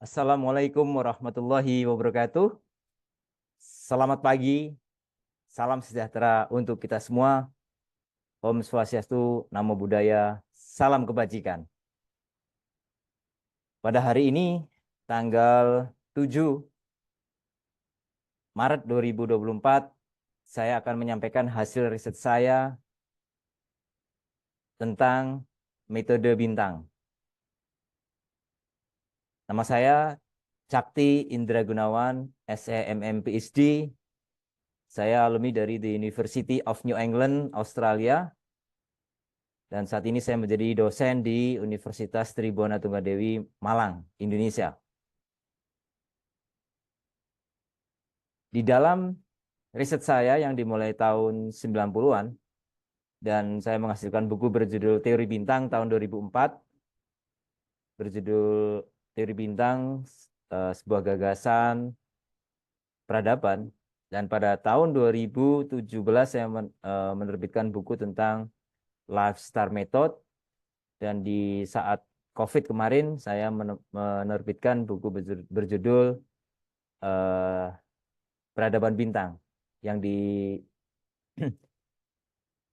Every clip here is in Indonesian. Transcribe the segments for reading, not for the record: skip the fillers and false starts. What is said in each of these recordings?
Assalamualaikum warahmatullahi wabarakatuh. Selamat pagi, salam sejahtera untuk kita semua. Om Swastiastu, Namo Buddhaya, salam kebajikan. Pada hari ini, tanggal 7 Maret 2024, saya akan menyampaikan hasil riset saya tentang metode bintang. Nama saya Cakti Indra Gunawan, SEMM PhD. Saya alumni dari The University of New England, Australia. Dan saat ini saya menjadi dosen di Universitas Tribhuwana Tunggadewi, Malang, Indonesia. Di dalam riset saya yang dimulai tahun 90-an, dan saya menghasilkan buku berjudul Teori Bintang tahun 2004, berjudul Teori Bintang, sebuah gagasan peradaban. Dan pada tahun 2017 saya menerbitkan buku tentang Life Star Method. Dan di saat COVID kemarin, saya menerbitkan buku berjudul Peradaban Bintang, yang di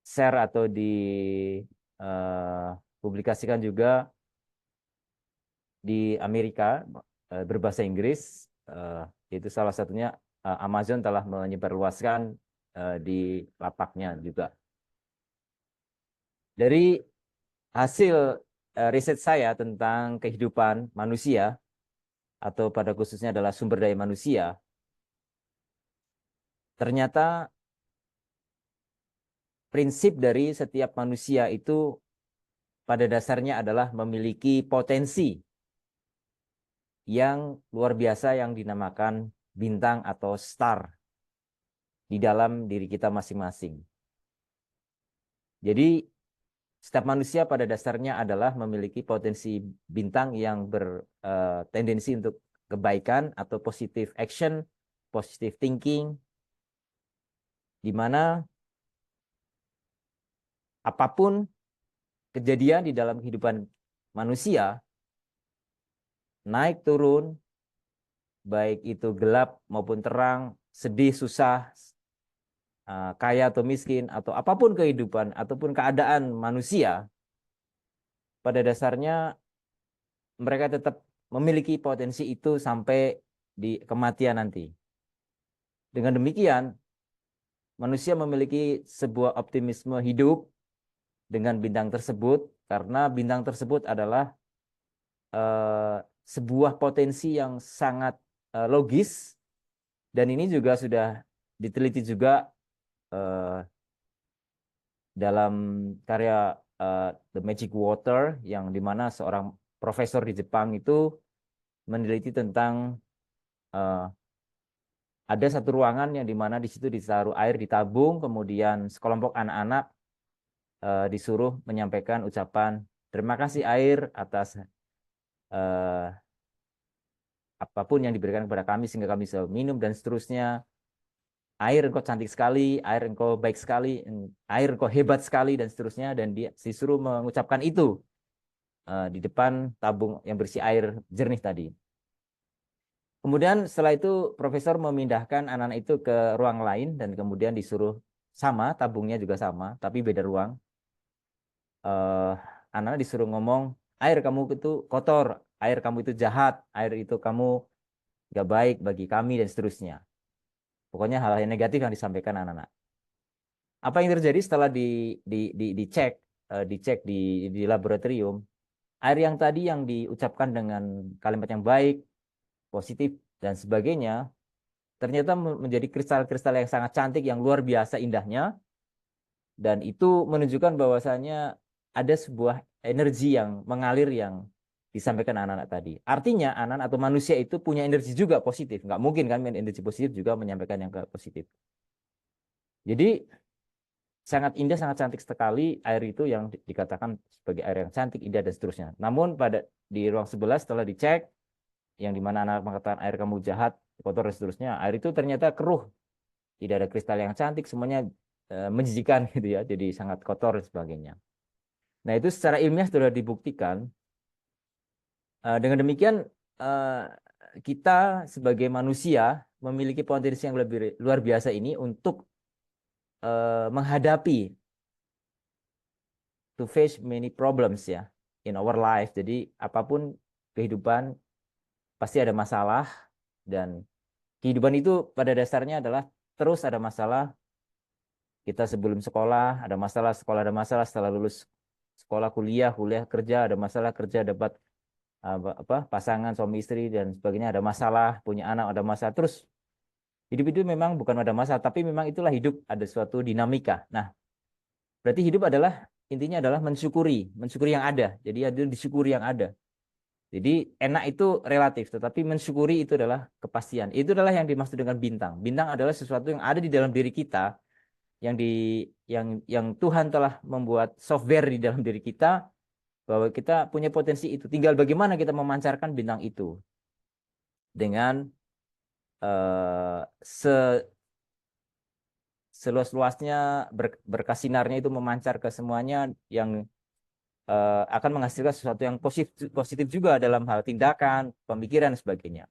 share atau dipublikasikan juga di Amerika berbahasa Inggris. Itu salah satunya Amazon telah menyebarluaskan di lapaknya juga. Dari hasil riset saya tentang kehidupan manusia, atau pada khususnya adalah sumber daya manusia, ternyata prinsip dari setiap manusia itu pada dasarnya adalah memiliki potensi yang luar biasa yang dinamakan bintang atau star di dalam diri kita masing-masing. Jadi setiap manusia pada dasarnya adalah memiliki potensi bintang yang bertendensi untuk kebaikan atau positive action, positive thinking, di mana apapun kejadian di dalam kehidupan manusia, naik turun, baik itu gelap maupun terang, sedih, susah, kaya atau miskin, atau apapun kehidupan ataupun keadaan manusia, pada dasarnya mereka tetap memiliki potensi itu sampai di kematian nanti. Dengan demikian, manusia memiliki sebuah optimisme hidup dengan bintang tersebut, karena bintang tersebut adalah sebuah potensi yang sangat logis, dan ini juga sudah diteliti juga dalam karya The Magic Water, yang dimana seorang profesor di Jepang itu meneliti tentang ada satu ruangan yang dimana di situ ditaruh air, ditabung, kemudian sekelompok anak-anak disuruh menyampaikan ucapan terima kasih air atas apapun yang diberikan kepada kami sehingga kami bisa minum dan seterusnya. Air engkau cantik sekali, air engkau baik sekali, air engkau hebat sekali dan seterusnya, dan dia disuruh mengucapkan itu di depan tabung yang berisi air jernih tadi. Kemudian setelah itu profesor memindahkan anak-anak itu ke ruang lain dan kemudian disuruh sama, tabungnya juga sama, tapi beda ruang. Anak-anak disuruh ngomong, air kamu itu kotor, air kamu itu jahat, air itu kamu gak baik bagi kami dan seterusnya. Pokoknya hal-hal yang negatif yang disampaikan anak-anak. Apa yang terjadi setelah dicek di laboratorium, air yang tadi yang diucapkan dengan kalimat yang baik, positif dan sebagainya, ternyata menjadi kristal-kristal yang sangat cantik, yang luar biasa indahnya, dan itu menunjukkan bahwasanya ada sebuah energi yang mengalir yang disampaikan anak-anak tadi. Artinya anak atau manusia itu punya energi juga positif. Nggak mungkin kan energi positif juga menyampaikan yang positif. Jadi sangat indah, sangat cantik sekali air itu yang dikatakan sebagai air yang cantik, indah dan seterusnya. Namun di ruang sebelah setelah dicek, yang dimana anak mengatakan air kamu jahat, kotor dan seterusnya, air itu ternyata keruh, tidak ada kristal yang cantik, semuanya menjijikan gitu ya, jadi sangat kotor dan sebagainya. Nah itu secara ilmiah sudah dibuktikan. Dengan demikian eh, kita sebagai manusia memiliki potensi yang lebih luar biasa ini untuk menghadapi to face many problems ya in our life. Jadi apapun kehidupan pasti ada masalah dan kehidupan itu pada dasarnya adalah terus ada masalah. Kita sebelum sekolah ada masalah, sekolah ada masalah, setelah lulus sekolah kuliah, kuliah kerja ada masalah, kerja dapat pasangan suami istri dan sebagainya ada masalah, punya anak ada masalah. Terus hidup itu memang bukan ada masalah, tapi memang itulah hidup, ada suatu dinamika. Nah, berarti hidup adalah intinya adalah mensyukuri, mensyukuri yang ada. Jadi ada disyukuri yang ada. Jadi enak itu relatif, tetapi mensyukuri itu adalah kepastian. Itu adalah yang dimaksud dengan bintang. Bintang adalah sesuatu yang ada di dalam diri kita, yang Tuhan telah membuat software di dalam diri kita bahwa kita punya potensi itu. Tinggal bagaimana kita memancarkan bintang itu dengan eh, se seluas-luasnya berkas sinarnya itu memancar ke semuanya yang akan menghasilkan sesuatu yang positif juga dalam hal tindakan, pemikiran dan sebagainya.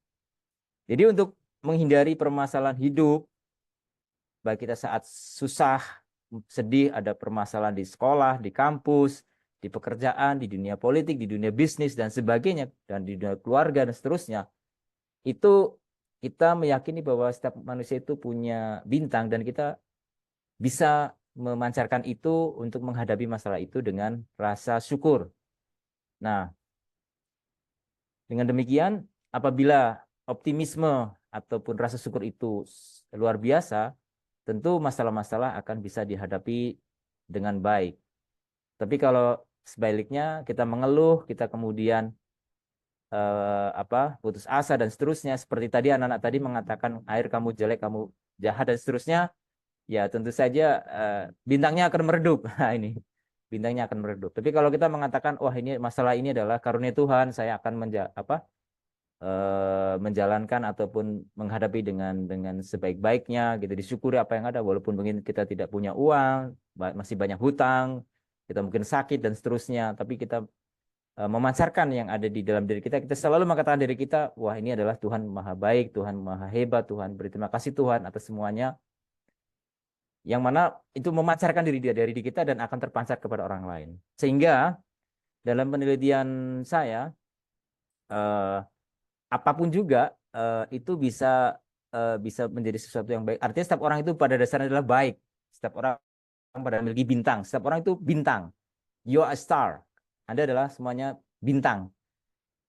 Jadi untuk menghindari permasalahan hidup, baik kita saat susah, sedih, ada permasalahan di sekolah, di kampus, di pekerjaan, di dunia politik, di dunia bisnis dan sebagainya, dan di dunia keluarga dan seterusnya, itu kita meyakini bahwa setiap manusia itu punya bintang dan kita bisa memancarkan itu untuk menghadapi masalah itu dengan rasa syukur. Nah, dengan demikian, apabila optimisme ataupun rasa syukur itu luar biasa, tentu masalah-masalah akan bisa dihadapi dengan baik. Tapi kalau sebaliknya kita mengeluh, kita kemudian putus asa dan seterusnya, seperti tadi anak-anak tadi mengatakan air kamu jelek, kamu jahat dan seterusnya, ya tentu saja bintangnya akan meredup. Nah, ini bintangnya akan meredup. Tapi kalau kita mengatakan, wah ini masalah ini adalah karunia Tuhan, saya akan menjalankan ataupun menghadapi dengan sebaik-baiknya, gitu, disyukuri apa yang ada, walaupun mungkin kita tidak punya uang, masih banyak hutang, kita mungkin sakit dan seterusnya, tapi kita memancarkan yang ada di dalam diri kita. Kita selalu mengatakan diri kita, wah ini adalah Tuhan maha baik, Tuhan maha hebat, Tuhan berterima kasih Tuhan atas semuanya, yang mana itu memancarkan diri dari kita dan akan terpancar kepada orang lain. Sehingga dalam penelitian saya, eh, apapun juga itu bisa menjadi sesuatu yang baik. Artinya setiap orang itu pada dasarnya adalah baik. Setiap orang pada memiliki bintang. Setiap orang itu bintang. You are a star. Anda adalah semuanya bintang.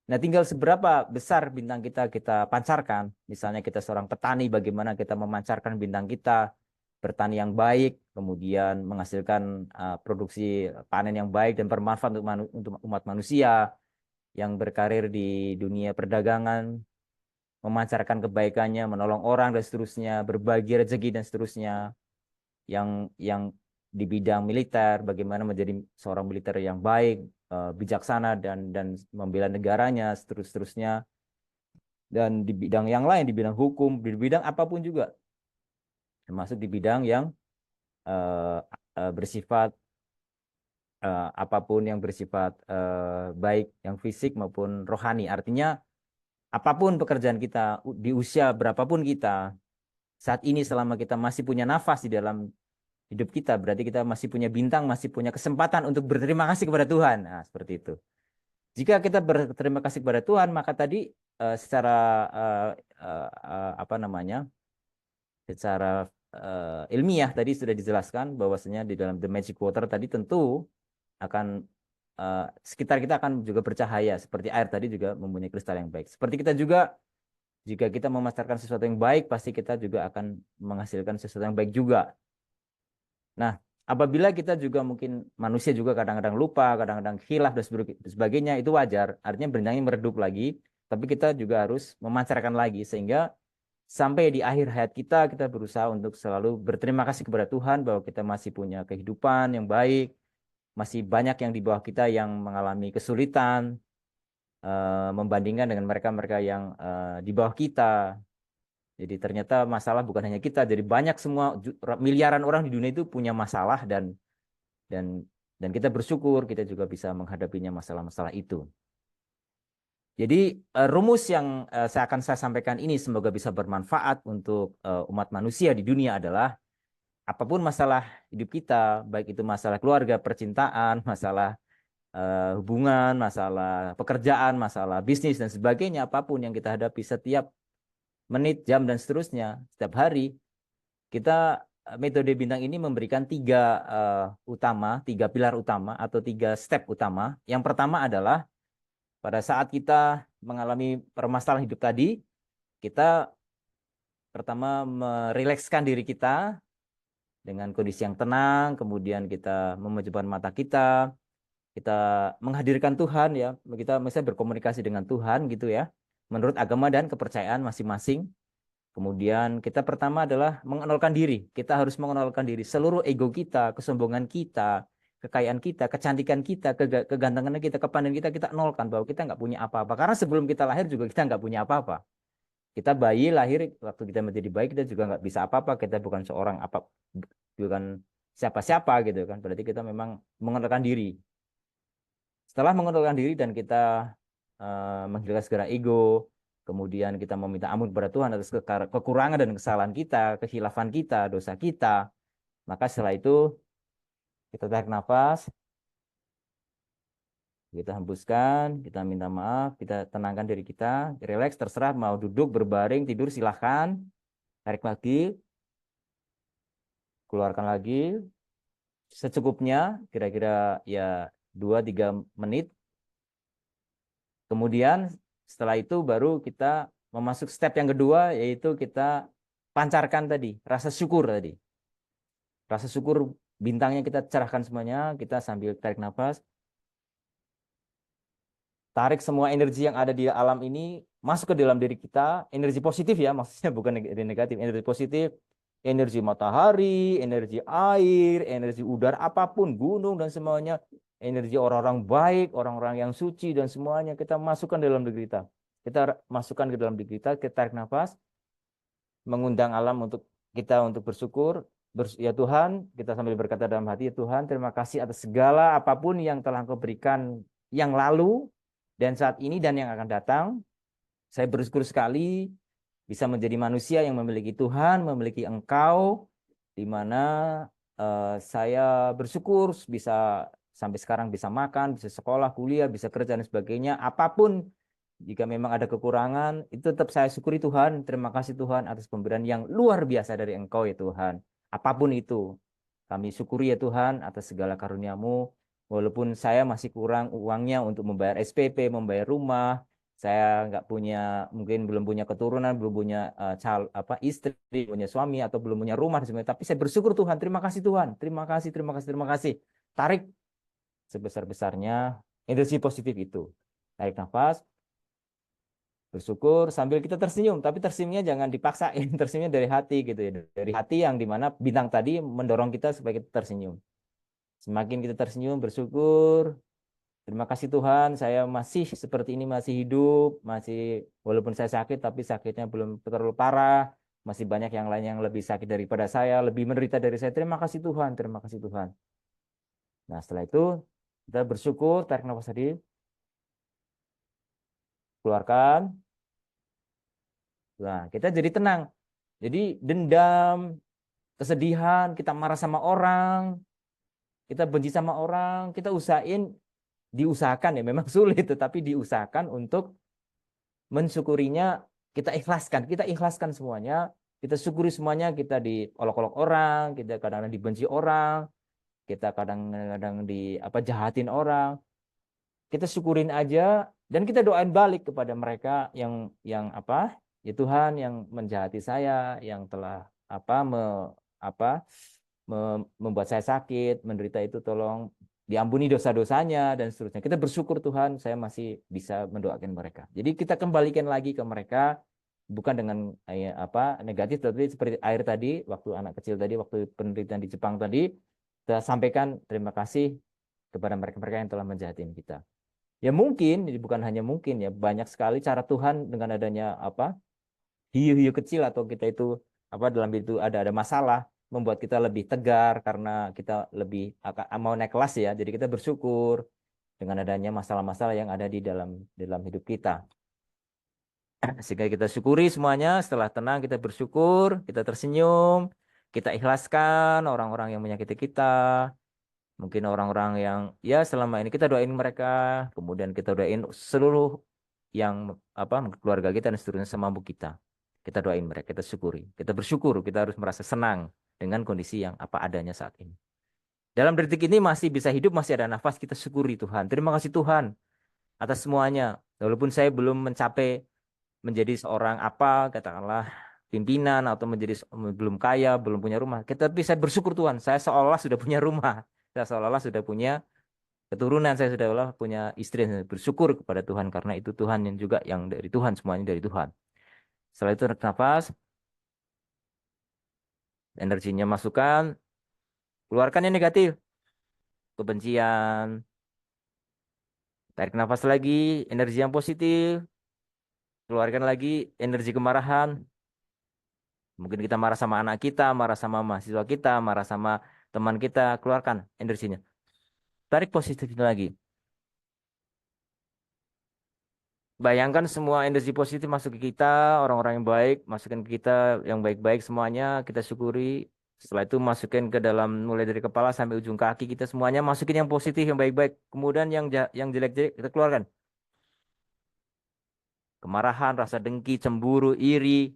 Nah, tinggal seberapa besar bintang kita pancarkan. Misalnya kita seorang petani, bagaimana kita memancarkan bintang kita, bertani yang baik, kemudian menghasilkan produksi panen yang baik dan bermanfaat untuk umat manusia yang berkarir di dunia perdagangan, memancarkan kebaikannya, menolong orang dan seterusnya, berbagi rezeki dan seterusnya, yang di bidang militer, bagaimana menjadi seorang militer yang baik, bijaksana dan membela negaranya, seterusnya, dan di bidang yang lain, di bidang hukum, di bidang apapun juga, termasuk di bidang yang bersifat apapun yang bersifat baik, yang fisik maupun rohani. Artinya apapun pekerjaan kita, di usia berapapun kita, saat ini selama kita masih punya nafas di dalam hidup kita, berarti kita masih punya bintang, masih punya kesempatan untuk berterima kasih kepada Tuhan. Nah, seperti itu. Jika kita berterima kasih kepada Tuhan, maka tadi secara apa namanya, secara ilmiah tadi sudah dijelaskan bahwasanya di dalam the magic water tadi tentu akan sekitar kita akan juga bercahaya, seperti air tadi juga mempunyai kristal yang baik. Seperti kita juga, jika kita memasarkan sesuatu yang baik, pasti kita juga akan menghasilkan sesuatu yang baik juga. Nah, apabila kita juga mungkin manusia juga kadang-kadang lupa, kadang-kadang khilaf dan sebagainya, itu wajar. Artinya bintangnya meredup lagi, tapi kita juga harus memancarkan lagi sehingga sampai di akhir hayat kita berusaha untuk selalu berterima kasih kepada Tuhan bahwa kita masih punya kehidupan yang baik, masih banyak yang di bawah kita yang mengalami kesulitan, membandingkan dengan mereka-mereka yang di bawah kita. Jadi ternyata masalah bukan hanya kita, jadi banyak semua miliaran orang di dunia itu punya masalah dan kita bersyukur kita juga bisa menghadapinya masalah-masalah itu. Jadi rumus yang saya sampaikan ini semoga bisa bermanfaat untuk umat manusia di dunia adalah apapun masalah hidup kita, baik itu masalah keluarga, percintaan, masalah hubungan, masalah pekerjaan, masalah bisnis dan sebagainya, apapun yang kita hadapi setiap menit, jam dan seterusnya, setiap hari, kita metode bintang ini memberikan tiga pilar utama atau 3 step utama. Yang pertama adalah pada saat kita mengalami permasalahan hidup tadi, kita pertama merilekskan diri kita dengan kondisi yang tenang, kemudian kita memejamkan mata kita menghadirkan Tuhan ya, kita misalnya berkomunikasi dengan Tuhan gitu ya, menurut agama dan kepercayaan masing-masing. Kemudian kita pertama adalah mengenalkan diri. Kita harus mengenalkan diri. Seluruh ego kita, kesombongan kita, kekayaan kita, kecantikan kita, kegantengan kita, kepandaian kita, kita nolkan bahwa kita nggak punya apa-apa. Karena sebelum kita lahir juga kita nggak punya apa-apa. Kita bayi lahir, waktu kita menjadi bayi kita juga nggak bisa apa-apa. Kita bukan seorang apa, bukan siapa-siapa gitu kan. Berarti kita memang mengenalkan diri. Setelah mengenalkan diri dan kita menghilangkan segala ego, kemudian kita meminta ampun kepada Tuhan atas kekurangan dan kesalahan kita, kehilafan kita, dosa kita, maka setelah itu kita tarik nafas, kita hembuskan, kita minta maaf, kita tenangkan diri kita, relax, terserah mau duduk, berbaring, tidur silahkan, tarik lagi, keluarkan lagi, secukupnya, kira-kira ya 2-3 menit. Kemudian setelah itu baru kita memasuk step yang kedua, yaitu kita pancarkan tadi, rasa syukur tadi. Rasa syukur bintangnya kita cerahkan semuanya, kita sambil tarik nafas. Tarik semua energi yang ada di alam ini masuk ke dalam diri kita, energi positif ya, maksudnya bukan energi negatif, energi positif, energi matahari, energi air, energi udara, apapun, gunung dan semuanya, energi orang-orang baik, orang-orang yang suci dan semuanya kita masukkan dalam diri kita. Kita masukkan ke dalam diri kita tarik nafas, mengundang alam untuk kita untuk bersyukur. Ya Tuhan, kita sambil berkata dalam hati, ya Tuhan, terima kasih atas segala apapun yang telah Engkau berikan yang lalu dan saat ini dan yang akan datang. Saya bersyukur sekali bisa menjadi manusia yang memiliki Tuhan, memiliki Engkau, di mana saya bersyukur bisa sampai sekarang bisa makan, bisa sekolah, kuliah, bisa kerja dan sebagainya. Apapun jika memang ada kekurangan, itu tetap saya syukuri Tuhan. Terima kasih Tuhan atas pemberian yang luar biasa dari Engkau ya Tuhan. Apapun itu, kami syukuri ya Tuhan atas segala karunia-Mu. Walaupun saya masih kurang uangnya untuk membayar SPP, membayar rumah, saya nggak punya, mungkin belum punya keturunan, belum punya istri, punya suami atau belum punya rumah sebenarnya. Tapi saya bersyukur Tuhan. Terima kasih Tuhan. Terima kasih, terima kasih, terima kasih. Tarik sebesar-besarnya energi positif itu. Tarik nafas, bersyukur sambil kita tersenyum, tapi tersenyumnya jangan dipaksain, tersenyumnya dari hati gitu ya, dari hati yang dimana bintang tadi mendorong kita supaya kita tersenyum. Semakin kita tersenyum, bersyukur, terima kasih Tuhan, saya masih seperti ini, masih hidup, masih walaupun saya sakit, tapi sakitnya belum terlalu parah, masih banyak yang lain yang lebih sakit daripada saya, lebih menderita dari saya. Terima kasih Tuhan, terima kasih Tuhan. Nah setelah itu kita bersyukur, tarik nafas tadi, keluarkan. Nah, kita jadi tenang. Jadi dendam, kesedihan, kita marah sama orang, kita benci sama orang, kita diusahakan ya, memang sulit, tetapi diusahakan untuk mensyukurinya, kita ikhlaskan semuanya, kita syukuri semuanya, kita diolok-olok orang, kita kadang-kadang dibenci orang, kita kadang-kadang jahatin orang, kita syukurin aja dan kita doain balik kepada mereka yang ya Tuhan yang menjahati saya, yang telah apa me, apa membuat saya sakit, menderita itu tolong diampuni dosa-dosanya dan seterusnya. Kita bersyukur Tuhan, saya masih bisa mendoakan mereka. Jadi kita kembalikan lagi ke mereka bukan dengan negatif, tapi seperti air tadi, waktu anak kecil tadi, waktu penderitaan di Jepang tadi, kita sampaikan terima kasih kepada mereka-mereka yang telah menjahatin kita. Ya mungkin, bukan hanya mungkin ya, banyak sekali cara Tuhan dengan adanya hiu-hiu kecil atau kita itu dalam itu ada masalah membuat kita lebih tegar karena kita lebih mau naik kelas ya. Jadi kita bersyukur dengan adanya masalah-masalah yang ada di dalam hidup kita. Sehingga kita syukuri semuanya, setelah tenang kita bersyukur, kita tersenyum, kita ikhlaskan orang-orang yang menyakiti kita, mungkin orang-orang yang ya selama ini kita doain mereka, kemudian kita doain seluruh yang apa keluarga kita dan seterusnya semampu kita. Kita doain mereka, kita syukuri, kita bersyukur, kita harus merasa senang dengan kondisi yang apa adanya saat ini. Dalam detik ini masih bisa hidup, masih ada nafas, kita syukuri Tuhan. Terima kasih Tuhan atas semuanya. Walaupun saya belum mencapai menjadi seorang apa, katakanlah pimpinan atau menjadi belum kaya, belum punya rumah. Kita bisa bersyukur Tuhan, saya seolah sudah punya rumah. Saya seolah sudah punya keturunan, saya sudah punya istri. Saya bersyukur kepada Tuhan karena itu Tuhan yang juga yang dari Tuhan, semuanya dari Tuhan. Setelah itu tarik nafas, energinya masukkan, keluarkan yang negatif, kebencian, tarik nafas lagi, energi yang positif, keluarkan lagi energi kemarahan. Mungkin kita marah sama anak kita, marah sama mahasiswa kita, marah sama teman kita, keluarkan energinya. Tarik positifnya lagi. Bayangkan semua energi positif masuk ke kita, orang-orang yang baik, masukin ke kita yang baik-baik semuanya, kita syukuri. Setelah itu masukin ke dalam mulai dari kepala sampai ujung kaki kita semuanya, masukin yang positif, yang baik-baik. Kemudian yang jelek-jelek kita keluarkan. Kemarahan, rasa dengki, cemburu, iri,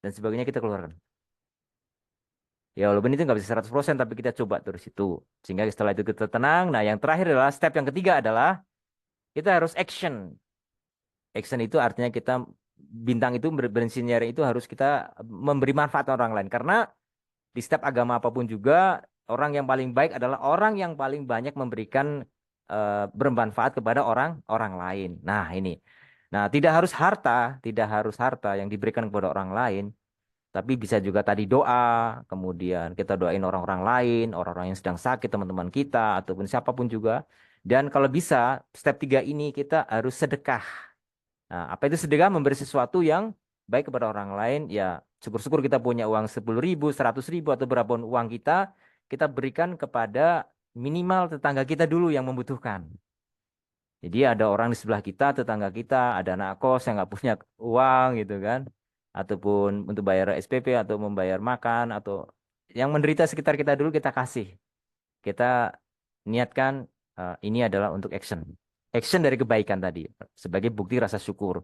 dan sebagainya kita keluarkan. Ya walaupun itu nggak bisa 100%, tapi kita coba terus itu. Sehingga setelah itu kita tenang. Nah yang terakhir adalah step yang ketiga adalah kita harus action. Action itu artinya kita bintang itu bersinar itu harus kita memberi manfaat orang lain. Karena di setiap agama apapun juga orang yang paling baik adalah orang yang paling banyak memberikan bermanfaat kepada orang lain. Nah ini. Nah tidak harus harta, tidak harus harta yang diberikan kepada orang lain. Tapi bisa juga tadi doa, kemudian kita doain orang-orang lain, orang-orang yang sedang sakit, teman-teman kita, ataupun siapapun juga. Dan kalau bisa, step 3 ini kita harus sedekah. Nah, apa itu sedekah? Memberi sesuatu yang baik kepada orang lain. Ya, syukur-syukur kita punya uang 10.000, 100.000, atau berapapun uang kita berikan kepada minimal tetangga kita dulu yang membutuhkan. Jadi ada orang di sebelah kita, tetangga kita, ada anak kos yang nggak punya uang gitu kan, ataupun untuk bayar SPP atau membayar makan atau yang menderita sekitar kita dulu kita kasih. Kita niatkan ini adalah untuk action, action dari kebaikan tadi sebagai bukti rasa syukur.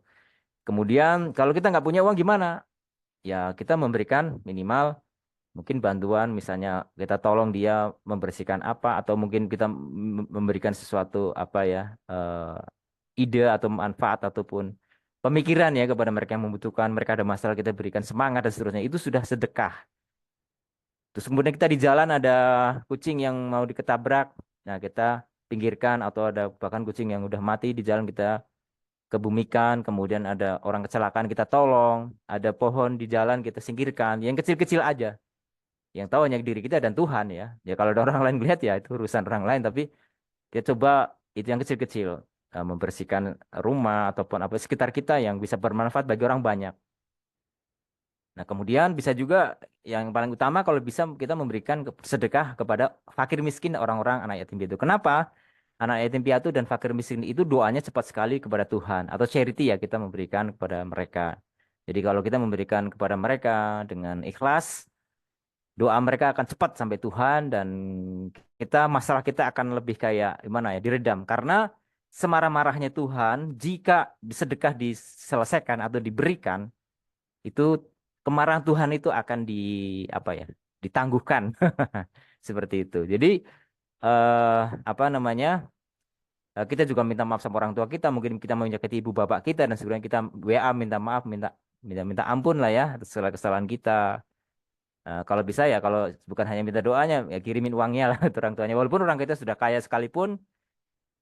Kemudian kalau kita nggak punya uang gimana? Ya kita memberikan minimal mungkin bantuan, misalnya kita tolong dia membersihkan apa, atau mungkin kita memberikan sesuatu apa ya, ide atau manfaat ataupun pemikiran ya kepada mereka yang membutuhkan, mereka ada masalah kita berikan semangat dan seterusnya. Itu sudah sedekah. Terus kemudian kita di jalan ada kucing yang mau diketabrak, nah kita pinggirkan, atau ada bahkan kucing yang udah mati di jalan kita kebumikan, kemudian ada orang kecelakaan kita tolong, ada pohon di jalan kita singkirkan, yang kecil-kecil aja. Yang tahu hanya diri kita dan Tuhan ya. Ya kalau ada orang lain melihat ya itu urusan orang lain, tapi kita coba itu yang kecil-kecil, membersihkan rumah ataupun apa sekitar kita yang bisa bermanfaat bagi orang banyak. Nah, kemudian bisa juga yang paling utama kalau bisa kita memberikan sedekah kepada fakir miskin, orang-orang anak yatim piatu. Kenapa? Anak yatim piatu dan fakir miskin itu doanya cepat sekali kepada Tuhan, atau charity ya kita memberikan kepada mereka. Jadi kalau kita memberikan kepada mereka dengan ikhlas, doa mereka akan cepat sampai Tuhan, dan masalah kita akan lebih kayak gimana ya, diredam. Karena semarah-marahnya Tuhan jika sedekah diselesaikan atau diberikan, itu kemarahan Tuhan itu akan apa ya, ditangguhkan. Seperti itu. Jadi eh apa namanya? Kita juga minta maaf sama orang tua kita, mungkin kita menyakiti ibu bapak kita, dan sebenarnya kita WA minta maaf, minta minta minta ampun lah ya atas segala kesalahan kita. Kalau bisa ya, kalau bukan hanya minta doanya, ya kirimin uangnya lah ke orang tuanya. Walaupun orang kita sudah kaya sekalipun,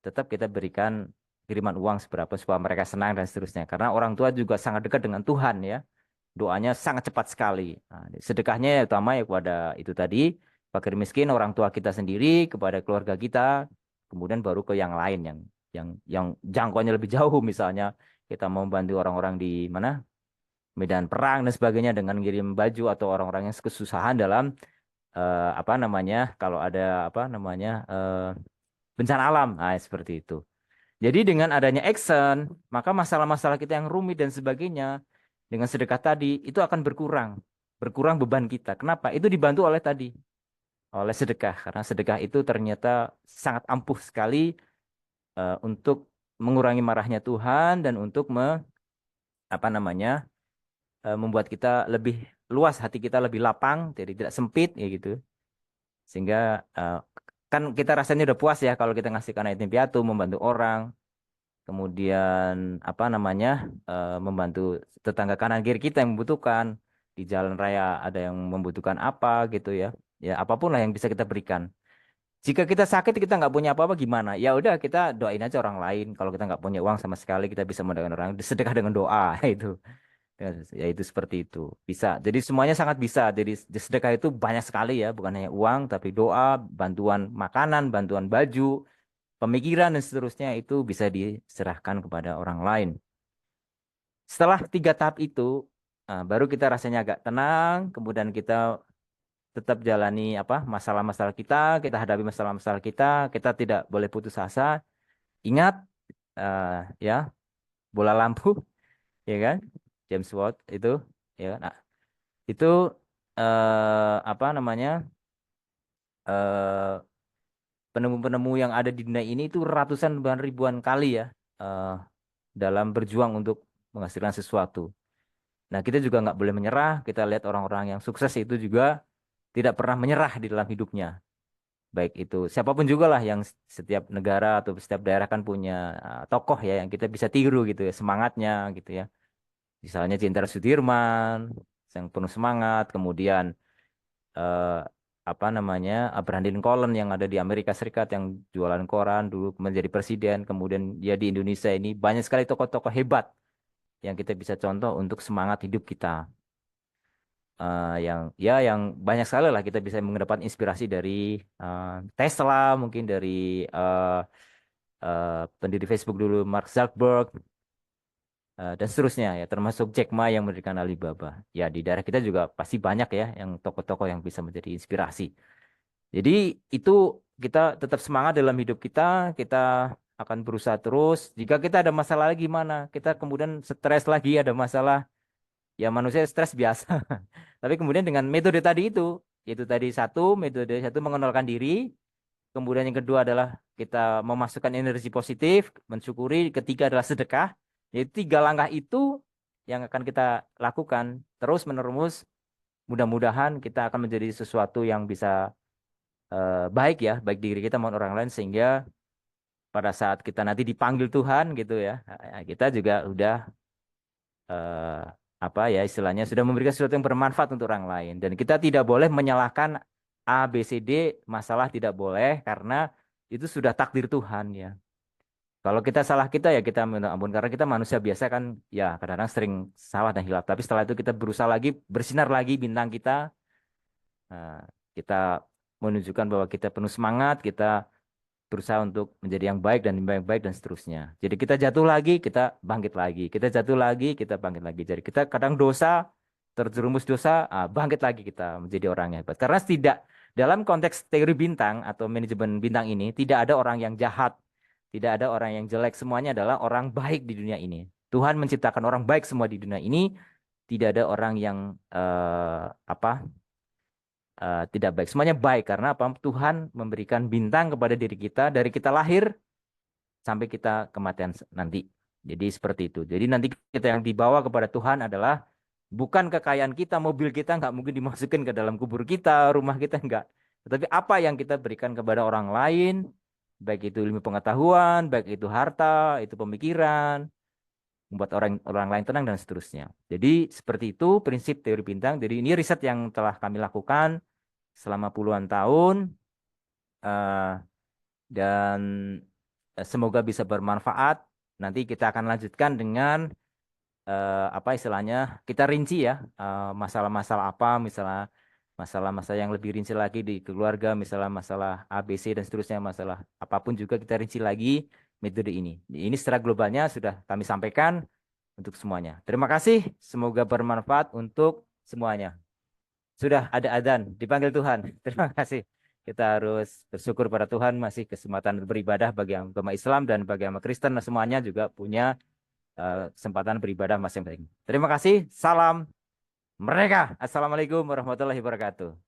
tetap kita berikan kiriman uang seberapa supaya mereka senang dan seterusnya. Karena orang tua juga sangat dekat dengan Tuhan ya. Doanya sangat cepat sekali. Nah, sedekahnya yang utama ya kepada itu tadi, fakir miskin, orang tua kita sendiri, kepada keluarga kita, kemudian baru ke yang lain yang jangkauannya lebih jauh, misalnya kita mau bantu orang-orang di mana? Medan perang dan sebagainya dengan ngirim baju, atau orang-orang yang kesusahan dalam apa namanya, kalau ada apa namanya bencana alam, nah seperti itu. Jadi dengan adanya action, maka masalah-masalah kita yang rumit dan sebagainya dengan sedekah tadi itu akan berkurang. Berkurang beban kita. Kenapa? Itu dibantu oleh tadi, oleh sedekah. Karena sedekah itu ternyata sangat ampuh sekali untuk mengurangi marahnya Tuhan dan untuk apa namanya? Membuat kita lebih luas, hati kita lebih lapang, jadi tidak sempit ya gitu. Sehingga eh, kan kita rasanya udah puas ya kalau kita ngasih karena yatim piatu, membantu orang, kemudian apa namanya membantu tetangga kanan kiri kita yang membutuhkan di jalan raya ada yang membutuhkan apa gitu ya, ya apapun lah yang bisa kita berikan. Jika kita sakit kita nggak punya apa-apa gimana? Ya udah kita doain aja orang lain. Kalau kita nggak punya uang sama sekali kita bisa mendoakan orang, sedekah dengan doa itu. Ya itu seperti itu. Bisa. Jadi semuanya sangat bisa. Jadi sedekah itu banyak sekali ya, bukan hanya uang, tapi doa, bantuan makanan, bantuan baju, pemikiran dan seterusnya itu bisa diserahkan kepada orang lain. Setelah 3 tahap itu, baru kita rasanya agak tenang, kemudian kita tetap jalani apa masalah-masalah kita hadapi masalah-masalah kita tidak boleh putus asa. Ingat, eh, ya bola lampu, ya kan, James Watt itu, ya kan. Nah, itu apa namanya eh, penemu-penemu yang ada di dunia ini itu ratusan bahkan ribuan kali ya eh, dalam berjuang untuk menghasilkan sesuatu. Nah, kita juga nggak boleh menyerah. Kita lihat orang-orang yang sukses itu juga tidak pernah menyerah di dalam hidupnya. Baik itu siapapun juga lah yang setiap negara atau setiap daerah kan punya tokoh ya yang kita bisa tiru gitu ya semangatnya gitu ya. Misalnya Jenderal Sudirman yang penuh semangat, kemudian eh, apa namanya Abraham Lincoln yang ada di Amerika Serikat yang jualan koran dulu menjadi presiden, kemudian dia di Indonesia ini banyak sekali tokoh-tokoh hebat yang kita bisa contoh untuk semangat hidup kita. Yang ya yang banyak sekali lah kita bisa mendapat inspirasi dari eh, Tesla, mungkin dari eh, pendiri Facebook dulu Mark Zuckerberg, dan seterusnya ya termasuk Jack Ma yang mendirikan Alibaba. Ya di daerah kita juga pasti banyak ya yang tokoh-tokoh yang bisa menjadi inspirasi. Jadi itu kita tetap semangat dalam hidup kita, kita akan berusaha terus. Jika kita ada masalah lagi gimana? Kita kemudian stres lagi, ada masalah, ya manusia stres biasa. Tapi kemudian dengan metode tadi itu tadi metode satu mengenalkan diri, kemudian yang kedua adalah kita memasukkan energi positif, mensyukuri, ketiga adalah sedekah. Jadi 3 langkah itu yang akan kita lakukan terus menerus. Mudah-mudahan kita akan menjadi sesuatu yang bisa baik ya, baik diri kita maupun orang lain sehingga pada saat kita nanti dipanggil Tuhan gitu ya, kita juga udah eh, apa ya istilahnya sudah memberikan sesuatu yang bermanfaat untuk orang lain dan kita tidak boleh menyalahkan A, B, C, D masalah tidak boleh karena itu sudah takdir Tuhan ya. Kalau kita salah kita ya kita minta ampun karena kita manusia biasa kan ya kadang-kadang sering salah dan hilaf. Tapi setelah itu kita berusaha lagi bersinar lagi bintang kita. Nah, kita menunjukkan bahwa kita penuh semangat, kita berusaha untuk menjadi yang baik dan yang baik dan seterusnya. Jadi kita jatuh lagi, kita bangkit lagi. Kita jatuh lagi, kita bangkit lagi. Jadi kita kadang dosa, terjerumus dosa, bangkit lagi kita menjadi orang yang hebat. Karena tidak dalam konteks teori bintang atau manajemen bintang ini tidak ada orang yang jahat, tidak ada orang yang jelek. Semuanya adalah orang baik di dunia ini. Tuhan menciptakan orang baik semua di dunia ini. Tidak ada orang yang apa tidak baik. Semuanya baik karena apa? Tuhan memberikan bintang kepada diri kita dari kita lahir sampai kita kematian nanti. Jadi seperti itu. Jadi nanti kita yang dibawa kepada Tuhan adalah bukan kekayaan kita, mobil kita nggak mungkin dimasukin ke dalam kubur kita, rumah kita nggak. Tetapi apa yang kita berikan kepada orang lain, baik itu ilmu pengetahuan, baik itu harta, itu pemikiran, membuat orang orang lain tenang dan seterusnya. Jadi seperti itu prinsip teori bintang. Jadi ini riset yang telah kami lakukan selama puluhan tahun eh, dan semoga bisa bermanfaat. Nanti kita akan lanjutkan dengan apa istilahnya kita rinci ya masalah-masalah apa misalnya masalah-masalah yang lebih rinci lagi di keluarga misalnya masalah ABC dan seterusnya masalah apapun juga kita rinci lagi metode ini. Ini secara globalnya sudah kami sampaikan untuk semuanya. Terima kasih, semoga bermanfaat untuk semuanya. Sudah ada adzan, dipanggil Tuhan. Terima kasih. kita harus bersyukur pada Tuhan masih kesempatan beribadah bagi agama Islam dan bagi agama Kristen. Nah, semuanya juga punya kesempatan beribadah masing-masing. Terima kasih. Salam mereka. Assalamualaikum warahmatullahi wabarakatuh.